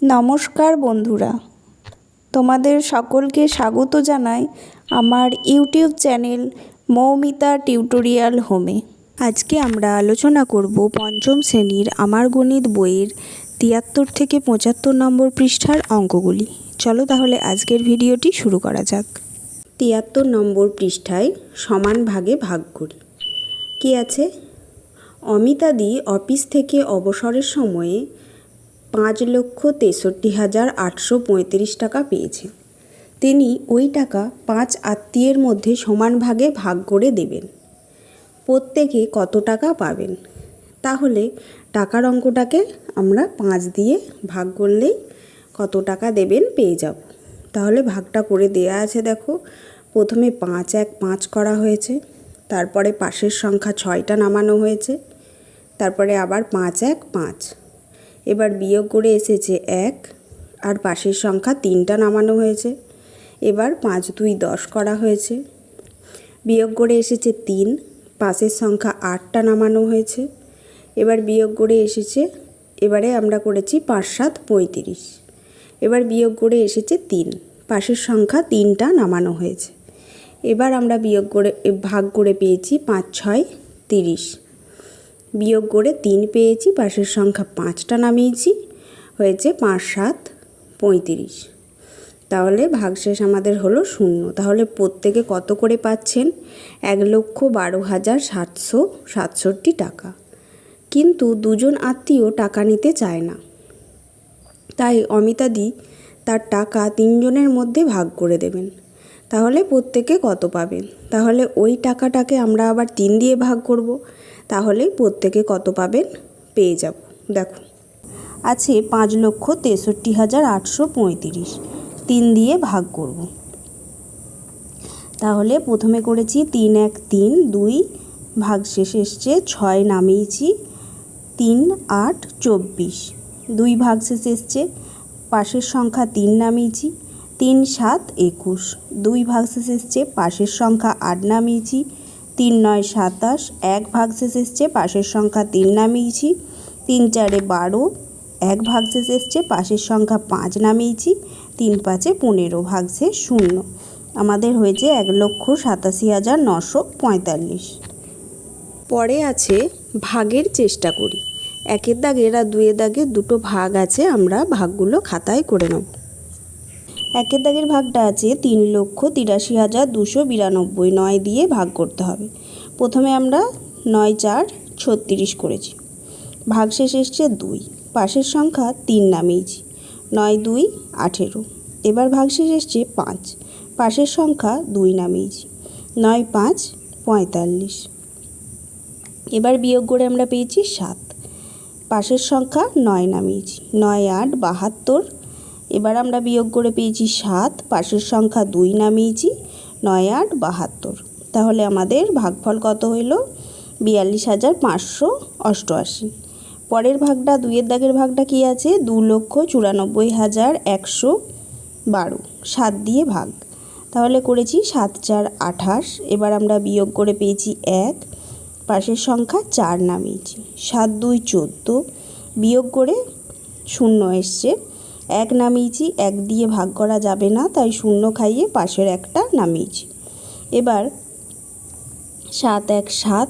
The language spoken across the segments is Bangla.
নমস্কার বন্ধুরা, তোমাদের সকলকে স্বাগত জানাই আমার ইউটিউব চ্যানেল মৌমিতা টিউটোরিয়াল হোমে। আজকে আমরা আলোচনা করব পঞ্চম শ্রেণীর আমার গণিত বইয়ের ৭৩ থেকে ৭৫ নম্বর পৃষ্ঠার অঙ্কগুলি। চলো তাহলে আজকের ভিডিওটি শুরু করা যাক। ৭৩ নম্বর পৃষ্ঠায় সমান ভাগে ভাগ করি। কি আছে? অমিতাদি অফিস থেকে অবসরের সময়ে ৫,৬৩,৮৩৫ টাকা পেয়েছে। তিনি ওই টাকা ৫ আত্মীয়ের মধ্যে সমান ভাগে ভাগ করে দেবেন। প্রত্যেকে কত টাকা পাবেন? তাহলে টাকার অঙ্কটাকে আমরা ৫ দিয়ে ভাগ করলেই কত টাকা দেবেন পেয়ে যাব। তাহলে ভাগটা করে দেয়া আছে, দেখো। প্রথমে ৫ ১ ৫ করা হয়েছে, তারপরে পাশের সংখ্যা ৬টা নামানো হয়েছে, তারপরে আবার ৫ ১ ৫। এবার বিয়োগ করে এসেছে ১ আর পাশের সংখ্যা ৩টা নামানো হয়েছে। এবার ৫ ২ ১০ করা হয়েছে, বিয়োগ করে এসেছে ৩, পাশের সংখ্যা ৮টা নামানো হয়েছে। এবার বিয়োগ করে এসেছে, এবারে আমরা করেছি ৫ ৭ ৩৫। এবার বিয়োগ করে এসেছে ৩, পাশের সংখ্যা ৩টা নামানো হয়েছে। এবার আমরা বিয়োগ করে ভাগ করে পেয়েছি ৫ ৬ ৩০। বিয়োগ করে ৩ পেয়েছি, পাশের সংখ্যা ৫টা নামিয়েছি, হয়েছে ৫ ৭ ৩৫। তাহলে ভাগশেষ আমাদের হলো ০। তাহলে প্রত্যেকে কত করে পাচ্ছেন? ১,১২,৭৬৭ টাকা। কিন্তু দুজন আত্মীয় টাকা নিতে চায় না, তাই অমিতাদি তার টাকা ৩ জনের মধ্যে ভাগ করে দেবেন। তাহলে প্রত্যেকে কত পাবেন? তাহলে ওই টাকাটাকে আমরা আবার ৩ দিয়ে ভাগ করব, তাহলে প্রত্যেকে কত পাবেন পেয়ে যাব। দেখো আছে ৫,৬৩,৮৩৫, ৩ দিয়ে ভাগ করব। তাহলে প্রথমে করেছি ৩ ১ ৩ ২, ভাগশেষ এসছে ৬ নামিয়েছি, ৩ ৮ ২৪, ২ ভাগশেষ এসছে, পাশের সংখ্যা ৩ নামিয়েছি, ৩ ৭ ২১, ২ ভাগশেষ এসছে, পাশের সংখ্যা ৮ নামিয়েছি, ৩ ৯ ২৭, ১ ভাগশেষ এসছে, পাশের সংখ্যা ৩ নামিয়েছি, ৩ ৪ ১২, ১ ভাগশেষ এসছে, পাশের সংখ্যা ৫ নামিয়েছি, ৩ ৫ ১৫, ভাগশেষ ০। আমাদের হয়েছে ১,৮৭,৯৪৫। পরে আছে ভাগের চেষ্টা করি। ১-এর দাগের আর ২-এর দাগের দুটো ভাগ আছে, আমরা ভাগগুলো খাতায় করে নেব। ১-এর দাগের ভাগটা আছে ৩,৮৩,২৯২, ৯ দিয়ে ভাগ করতে হবে। প্রথমে আমরা ৯ ৪ ৩৬ করেছি, ভাগশেষ এসছে ২, পাশের সংখ্যা ৩ নামিয়েছি, ৯ ২ ১৮। এবার ভাগশেষ এসছে ৫, পাশের সংখ্যা ২ নামিয়েছি, ৯ ৫ ৪৫। এবার বিয়োগ করে আমরা পেয়েছি ৭, পাশের সংখ্যা ৯ নামিয়েছি, ৯ ৮ ৭২। এবার আমরা বিয়োগ করে পেয়েছি ৭, পাশের সংখ্যা ২ নামিয়েছি, ৯ ৮ ৭২। তাহলে আমাদের ভাগফল কত হইল? ৪২,৫৮৮। পরের ভাগটা ২-এর দাগের ভাগটা কি আছে? ২,৯৪,১১২, ৭ দিয়ে ভাগ। তাহলে করেছি ৭ ৪ ২৮। এবার আমরা বিয়োগ করে পেয়েছি ১, পাশের সংখ্যা ৪ নামিয়েছি, ৭ ২ ১৪, বিয়োগ করে ০ এসছে, ১ নামিয়েছি, ১ দিয়ে ভাগ করা যাবে না, তাই ০ খাইয়ে পাশের একটা নামিয়েছি। এবার ৭ ১ ৭,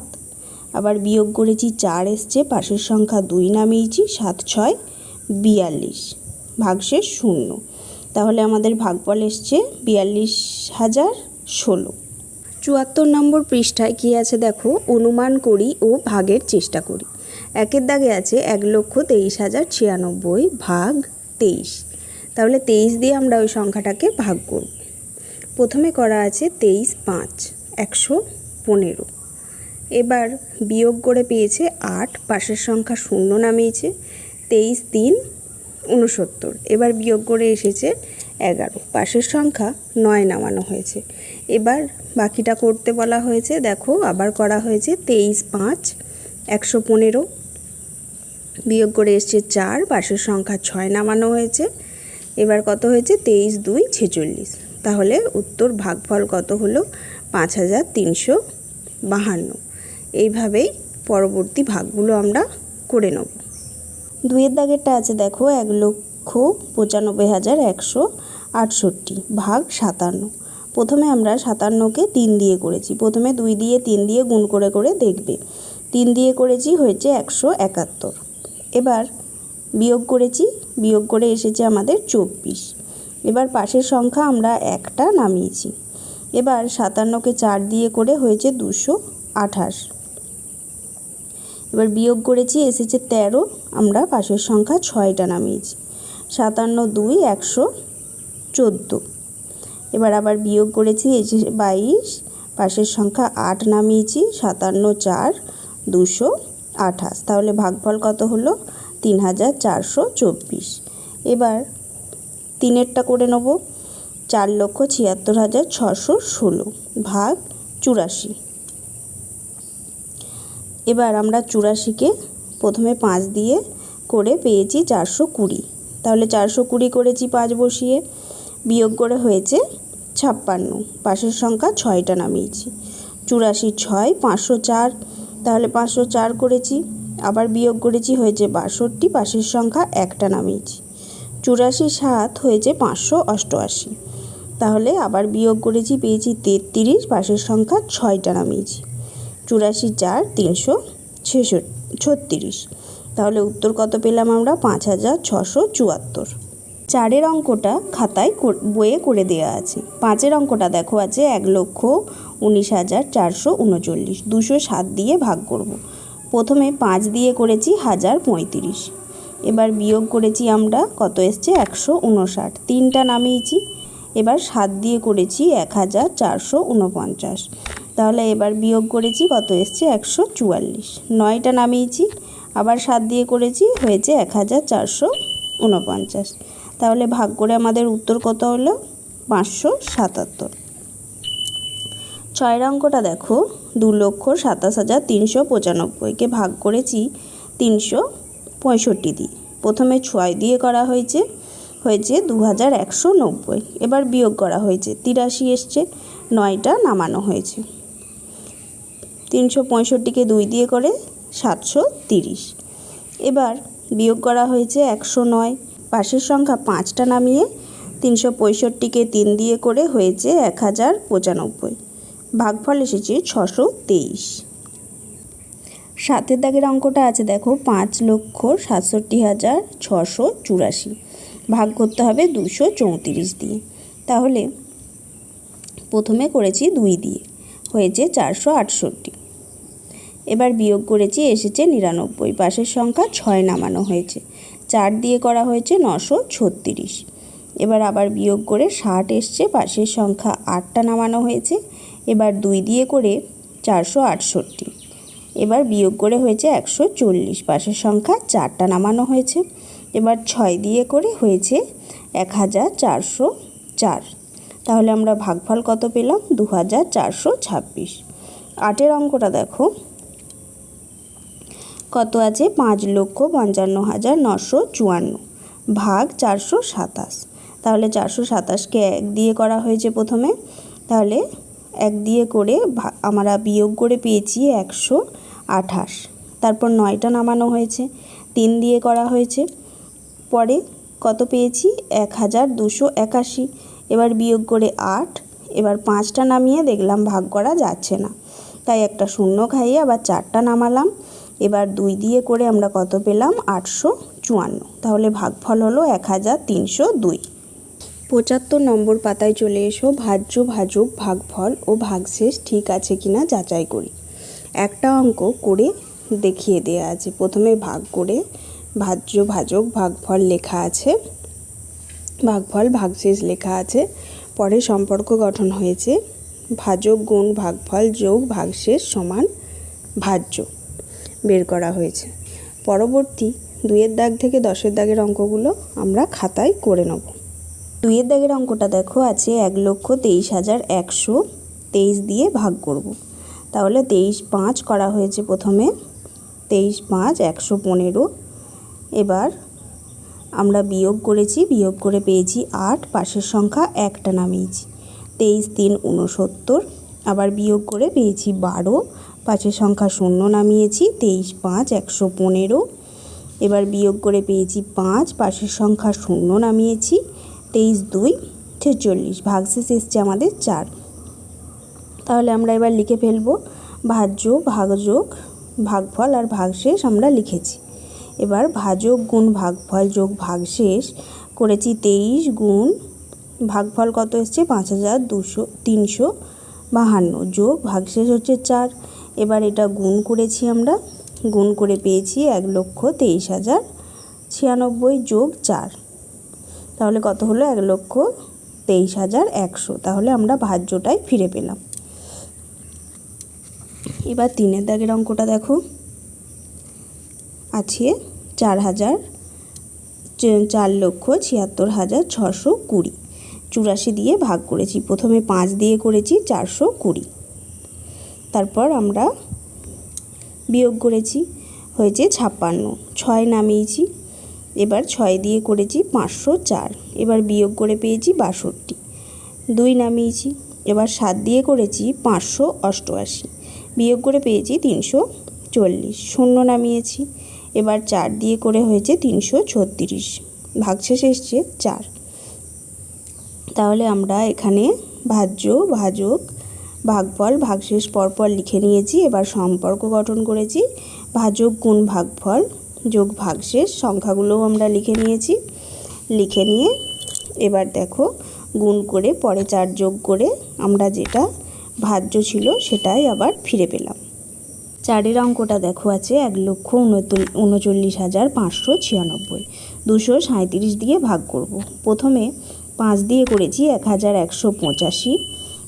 আবার বিয়োগ করেছি ৪ এসছে, পাশের সংখ্যা ২ নামিয়েছি, ৭ ৬ ৪২, ভাগশেষ ০। তাহলে আমাদের ভাগফল এসছে ৪২,০১৬। ৭৪ নম্বর পৃষ্ঠায় কি আছে দেখো, অনুমান করি ও ভাগের চেষ্টা করি। ১-এর দাগে আছে ১,২৩,০৯৬ ভাগ ২৩। তাহলে ২৩ দিয়ে আমরা ওই সংখ্যাটাকে ভাগ করব। প্রথমে করা আছে ২৩ ৫ ১১৫। এবার বিয়োগ করে পেয়েছে ৮, পাশের সংখ্যা ০ নামিয়েছে, ২৩ ৩ ৬৯। এবার বিয়োগ করে এসেছে ১১, পাশের সংখ্যা ৯ নামানো হয়েছে। এবার বাকিটা করতে বলা হয়েছে, দেখো আবার করা হয়েছে ২৩ ৫ ১১৫, বিয়োগ করে এসছে ৪, পাশের সংখ্যা ৬ নামানো হয়েছে। এবার কত হয়েছে? ২৩ ২ ৪৬। তাহলে উত্তর ভাগফল কত হলো? ৫,৩৫২। এইভাবেই পরবর্তী ভাগগুলো আমরা করে নেব। ২-এর দাগেরটা আছে দেখো ১,০ 2,95,168 ভাগ 57। প্রথমে আমরা 57কে 3 দিয়ে করেছি, প্রথমে 2 দিয়ে 3 দিয়ে গুণ করে করে দেখবে। 3 দিয়ে করেছি, হয়েছে 171। এবার বিয়োগ করেছি, বিয়োগ করে এসেছে আমাদের 24। এবার পাশের সংখ্যা আমরা একটা নামিয়েছি। এবার 57কে 4 দিয়ে করে হয়েছে 228। এবার বিয়োগ করেছি, এসেছে 13, আমরা পাশের সংখ্যা 6টা নামিয়েছি। 57 2 114। এবার আবার বিয়োগ করেছি, এসেছে 22, পাশের সংখ্যা 8 নামিয়েছি। 57 4 228। তাহলে ভাগফল কত হলো? 3,424। এবার 3এরটা করে নেব। 4,76,616 ভাগ 84। এবার আমরা 84কে প্রথমে 5 দিয়ে করে পেয়েছি 420। তাহলে 420 করেছি 5 বসিয়ে, বিয়োগ করে হয়েছে 56, পাশের সংখ্যা 6টা নামিয়েছি। 84 6 504, তাহলে 504 করেছি, আবার বিয়োগ করেছি, হয়েছে 62, পাশের সংখ্যা একটা নামিয়েছি। 84 7 হয়েছে 588। তাহলে আবার বিয়োগ করেছি, পেয়েছি 33, পাশের সংখ্যা 6টা নামিয়েছি। 84 4 336। তাহলে উত্তর কত পেলাম আমরা? 5,674। 4এর অঙ্কটা খাতায় বইয়ে করে দেওয়া আছে। 5এর অঙ্কটা দেখো আছে 1,19,439, 207 দিয়ে ভাগ করব। প্রথমে 5 দিয়ে করেছি 1035। এবার বিয়োগ করেছি আমরা, কত এসছে? 159, 3টা নামিয়েছি। এবার 7 দিয়ে করেছি 1,449। তাহলে এবার বিয়োগ করেছি, কত এসছে? 144, 9টা নামিয়েছি। আবার 7 দিয়ে করেছি, হয়েছে 1,449। তাহলে ভাগ করে আমাদের উত্তর কত হলো? 577। 6এর অঙ্কটা দেখো 2,27,395কে ভাগ করেছি 365 দিয়ে। প্রথমে 6 দিয়ে করা হয়েছে, হয়েছে 2,190। এবার বিয়োগ করা হয়েছে, 83 এসছে, 9টা নামানো হয়েছে। 365কে 2 দিয়ে করে 730। এবার বিয়োগ করা হয়েছে 109, পাশের সংখ্যা 5টা নামিয়ে 365কে 3 দিয়ে করে হয়েছে 1,095। ভাগফল এসেছে 623। 7এর দাগের অঙ্কটা আছে দেখো 5,67,684 ভাগ করতে হবে 234 দিয়ে। তাহলে প্রথমে করেছি 2 দিয়ে, হয়েছে 468। এবার বিয়োগ করেছি, এসেছে 99, পাশের সংখ্যা 6 নামানো হয়েছে। 4 দিয়ে করা হয়েছে 936। এবার আবার বিয়োগ করে 60 এসছে, পাশের সংখ্যা 8টা নামানো হয়েছে। এবার 2 দিয়ে করে 468। এবার বিয়োগ করে হয়েছে 140, পাশের সংখ্যা 4টা নামানো হয়েছে। এবার 6 দিয়ে করে হয়েছে 1,404। তাহলে আমরা ভাগফল কত পেলাম? 2,426। 8এর অঙ্কটা দেখো কত আছে? 5,55,954 ভাগ 427। তাহলে 427কে 1 দিয়ে করা হয়েছে প্রথমে, তাহলে 1 দিয়ে করে আমরা বিয়োগ করে পেয়েছি 128। তারপর 9টা নামানো হয়েছে, 3 দিয়ে করা হয়েছে। পরে কত পেয়েছি? 1,281। এবার বিয়োগ করে 8। এবার 5টা নামিয়ে দেখলাম ভাগ করা যাচ্ছে না, তাই একটা শূন্য খাইয়ে আবার 4টা নামালাম। এবার 2 দিয়ে করে আমরা কত পেলাম? 854। তাহলে ভাগফল হলো 1,302। 75 নম্বর পাতায় চলে এসো। ভাজ্য, ভাজক, ভাগফল ও ভাগশেষ ঠিক আছে কিনা যাচাই করি। একটা অঙ্ক করে দেখিয়ে দেওয়া আছে। প্রথমে ভাগ করে ভাজ্য, ভাজক, ভাগফল লেখা আছে, ভাগফল ভাগশেষ লেখা আছে। পরে সম্পর্ক গঠন হয়েছে ভাজক গুণ ভাগফল যোগ ভাগশেষ সমান ভাজ্য বের করা হয়েছে। পরবর্তী 2-এর দাগ থেকে 10-এর দাগের অঙ্কগুলো আমরা খাতায় করে নেব। 2-এর দাগের অঙ্কটা দেখো আছে 1,23,123 দিয়ে ভাগ করব। তাহলে 23 5 করা হয়েছে প্রথমে, 23 5 115। এবার আমরা বিয়োগ করেছি, বিয়োগ করে পেয়েছি 8, পাশের সংখ্যা একটা নামিয়েছি। 23 3 69। আবার বিয়োগ করে পেয়েছি 12, পাশের সংখ্যা 0 নামিয়েছি। 23 5 115। এবার বিয়োগ করে পেয়েছি 5, পাশের সংখ্যা 0 নামিয়েছি, 23 2 46, ভাগশেষ এসছে আমাদের 4। তাহলে আমরা এবার লিখে ফেলবো ভাজ্য, ভাগযোগ, ভাগফল আর ভাগশেষ আমরা লিখেছি। এবার ভাজক গুণ ভাগফল যোগ ভাগশেষ করেছি 23 গুণ ভাগফল কত এসছে 5352 যোগ ভাগশেষ হচ্ছে 4। এবার এটা গুণ করেছি, আমরা গুণ করে পেয়েছি 1,23,096 যোগ 4, তাহলে কত হলো 1,23,100। তাহলে আমরা ভাজ্যটাই ফিরে পেলাম। এবার 3 দাগের অঙ্কটা দেখো, আছে 4,76,620, 84 দিয়ে ভাগ করেছি। প্রথমে 5 দিয়ে করেছি 420, তারপর আমরা বিয়োগ করেছি, হয়েছে 56, 6 নামিয়েছি। এবার 6 দিয়ে করেছি 504, এবার বিয়োগ করে পেয়েছি 62, 2 নামিয়েছি। এবার 7 দিয়ে করেছি 588, বিয়োগ করে পেয়েছি 340, 0 নামিয়েছি। এবার 4 দিয়ে করে হয়েছে 336, ভাগশেষ এসছে 4। তাহলে আমরা এখানে ভাজ্য, ভাজক, ভাগফল, ভাগশেষ পরপর লিখে নিয়েছি। এবার সম্পর্ক গঠন করেছি, ভাজক গুণ ভাগফল যোগ ভাগশেষ, সংখ্যাগুলোও আমরা লিখে নিয়েছি। লিখে নিয়ে এবার দেখো গুণ করে পরে 4 যোগ করে আমরা যেটা ভাজ্য ছিল সেটাই আবার ফিরে পেলাম। 4 অঙ্কটা দেখো, আছে 1,39,596, 237 দিয়ে ভাগ করব। প্রথমে 5 দিয়ে করেছি 1,185,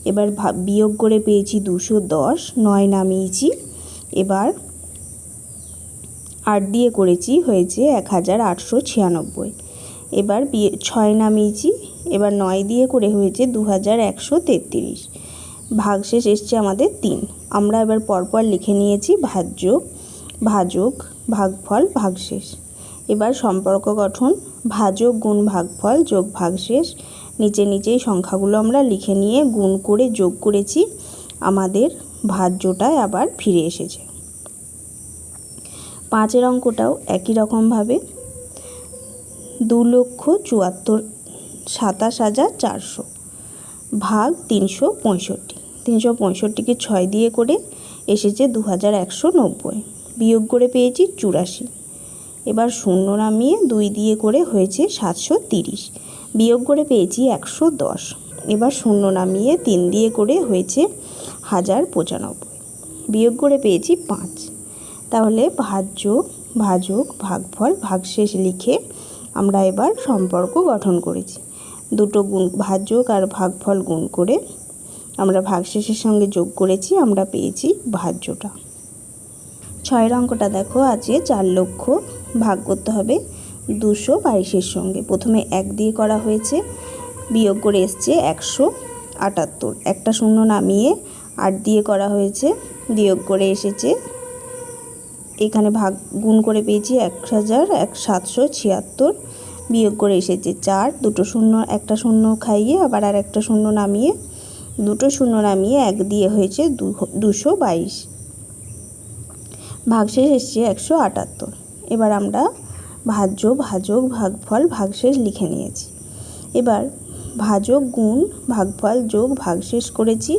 এবার বিয়োগ করে পেয়েছি 210, 9 নামিয়েছি। এবার 8 দিয়ে করেছি, হয়েছে 1,896, এবার 6 নামিয়েছি। এবার 9 দিয়ে করে হয়েছে 2,133, ভাগশেষ এসছে আমাদের 3। আমরা এবার পরপর লিখে নিয়েছি ভাজ্য, ভাজক, ভাগফল, ভাগশেষ। এবার সম্পর্ক গঠন, ভাজক গুণ ভাগফল যোগ ভাগশেষ, নিচেই সংখ্যাগুলো আমরা লিখে নিয়ে গুণ করে যোগ করেছি, আমাদের ভাজ্যটায় আবার ফিরে এসেছে। 5 অঙ্কটাও একই রকমভাবে 2,74,27,400 ভাগ 365, 365কে 6 দিয়ে করে এসেছে 2,190, বিয়োগ করে পেয়েছি 84। এবার 0 নামিয়ে 2 দিয়ে করে হয়েছে 730, বিয়োগ করে পেয়েছি 110। এবার 0 নামিয়ে 3 দিয়ে করে হয়েছে 1095, বিয়োগ করে পেয়েছি 5। তাহলে ভাজ্য, ভাজক, ভাগফল, ভাগশেষ লিখে আমরা এবার সম্পর্ক গঠন করেছি। দুটো গুণ, ভাজক আর ভাগফল গুণ করে আমরা ভাগশেষের সঙ্গে যোগ করেছি, আমরা পেয়েছি ভাজ্যটা। 6 অঙ্কটা দেখো, আছে 4 লক্ষ, ভাগ করতে হবে 222-এর সঙ্গে। প্রথমে 1 দিয়ে করা হয়েছে, বিয়োগ করে এসছে 178, একটা 0 নামিয়ে 8 দিয়ে করা হয়েছে, বিয়োগ করে এসেছে, এখানে ভাগ গুণ করে পেয়েছি 1,776, বিয়োগ করে এসেছে 4, দুটো 0, একটা 0 খাইয়ে আবার আর একটা 0 নামিয়ে, দুটো 0 নামিয়ে 1 দিয়ে হয়েছে 222, ভাগশেষ এসছে 178। এবার আমরা ভাজ্য, ভাজক, ভাগফল, ভাগশেষ লিখে নিয়েছি। এবার ভাজক গুণ ভাগফল যোগ ভাগশেষ করেছি,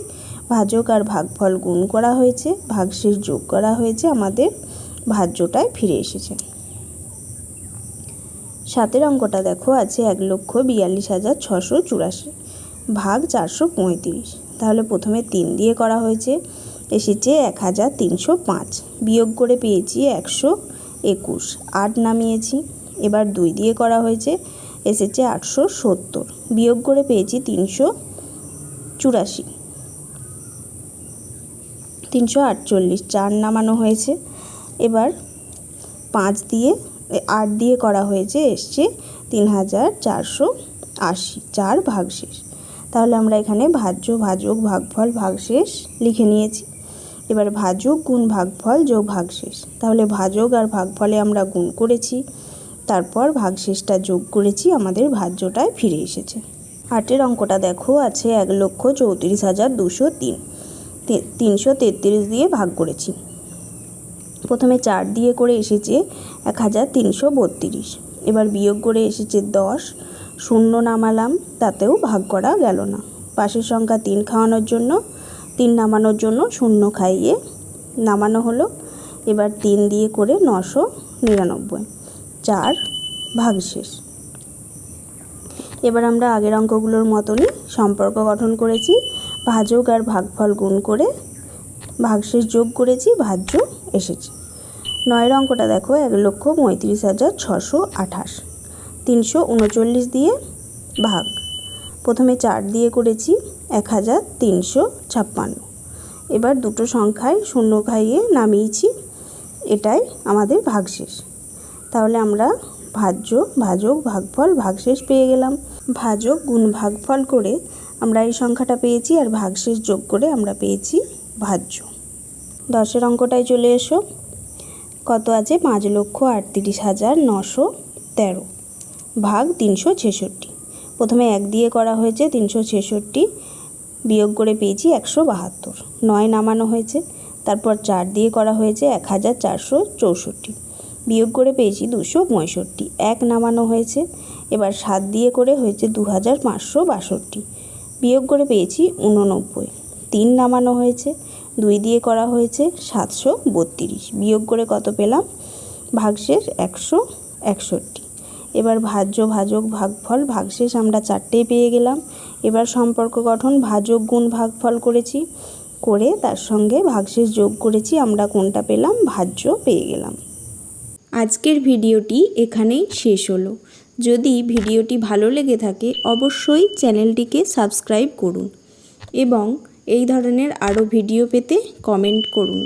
ভাজক আর ভাগফল গুণ করা হয়েছে, ভাগশেষ যোগ করা হয়েছে, আমাদের ভাজ্যটায় ফিরে এসেছে। 7 অঙ্কটা দেখো, আছে 1,42,684 ভাগ 435। তাহলে প্রথমে 3 দিয়ে করা হয়েছে, এসেছে 1,305, বিয়োগ করে পেয়েছি 121, 8 নামিয়েছি। এবার 2 দিয়ে করা হয়েছে, এসেছে 870, বিয়োগ করে পেয়েছি 384, 348, 4 নামানো হয়েছে। এবার 5 দিয়ে 8 দিয়ে করা হয়েছে, এসছে 3,480, 4 ভাগশেষ। তাহলে আমরা এখানে ভাজ্য, ভাজক, ভাগফল, ভাগশেষ লিখে নিয়েছি। এবার ভাজক গুণ ভাগফল যোগ ভাগশেষ, তাহলে ভাজক আর ভাগফলে আমরা গুণ করেছি, তারপর ভাগশেষটা যোগ করেছি, আমাদের ভাজ্যটায় ফিরে এসেছে। 8 অঙ্কটা দেখো, আছে 1,34,203, 333 দিয়ে ভাগ করেছি। প্রথমে 4 দিয়ে করে এসেছে 1332, এবার বিয়োগ করে এসেছে 10, শূন্য নামালাম, তাতেও ভাগ করা গেল না। পাশের সংখ্যা 3 খাওয়ানোর জন্য 3 নামানোর জন্য শূন্য খাইয়ে নামানো হলো। এবার 3 দিয়ে করে 999, 4 ভাগশেষ। এবার আমরা আগের অঙ্কগুলোর মতনই সম্পর্ক গঠন করেছি, ভাজক আর ভাগফল গুণ করে ভাগশেষ যোগ করেছি, ভাজ্য এসেছে। 9 অঙ্কটা দেখো, 1,35,628, 339 দিয়ে ভাগ। প্রথমে 4 দিয়ে করেছি 1356, এবার দুটো সংখ্যায় শূন্য খাইয়ে নামিয়েছি, এটাই আমাদের ভাগশেষ। তাহলে আমরা ভাজ্য, ভাজক, ভাগফল, ভাগশেষ পেয়ে গেলাম। ভাজক গুণ ভাগফল করে আমরা এই সংখ্যাটা পেয়েছি, আর ভাগশেষ যোগ করে আমরা পেয়েছি ভাজ্য। 10 অঙ্কটায় চলে এসো। কত আছে? 5,38,913 ভাগ 366। প্রথমে 1 দিয়ে করা হয়েছে 366, বিয়োগ করে পেয়েছি 172, 9 নামানো হয়েছে। তারপর 4 দিয়ে করা হয়েছে 1464, বিয়োগ করে পেয়েছি 265, 1 নামানো হয়েছে। এবার 7 দিয়ে করে হয়েছে 2562, বিয়োগ করে পেয়েছি 89, 3 নামানো হয়েছে। 2 দিয়ে করা হয়েছে 732, বিয়োগ করে কত পেলাম? ভাগশেষ 161। এবার ভাজ্য, ভাজক, ভাগফল, ভাগশেষ আমরা 4টেই পেয়ে গেলাম। এবার সম্পর্ক গঠন, ভাজক গুণ ভাগফল করেছি, করে তার সঙ্গে ভাগশেষ যোগ করেছি, আমরা কোনটা পেলাম? ভাজ্য পেয়ে গেলাম। আজকের ভিডিওটি এখানেই শেষ হলো। যদি ভিডিওটি ভালো লেগে থাকে অবশ্যই চ্যানেলটিকে সাবস্ক্রাইব করুন এবং এই ধরনের আরও ভিডিও পেতে কমেন্ট করুন।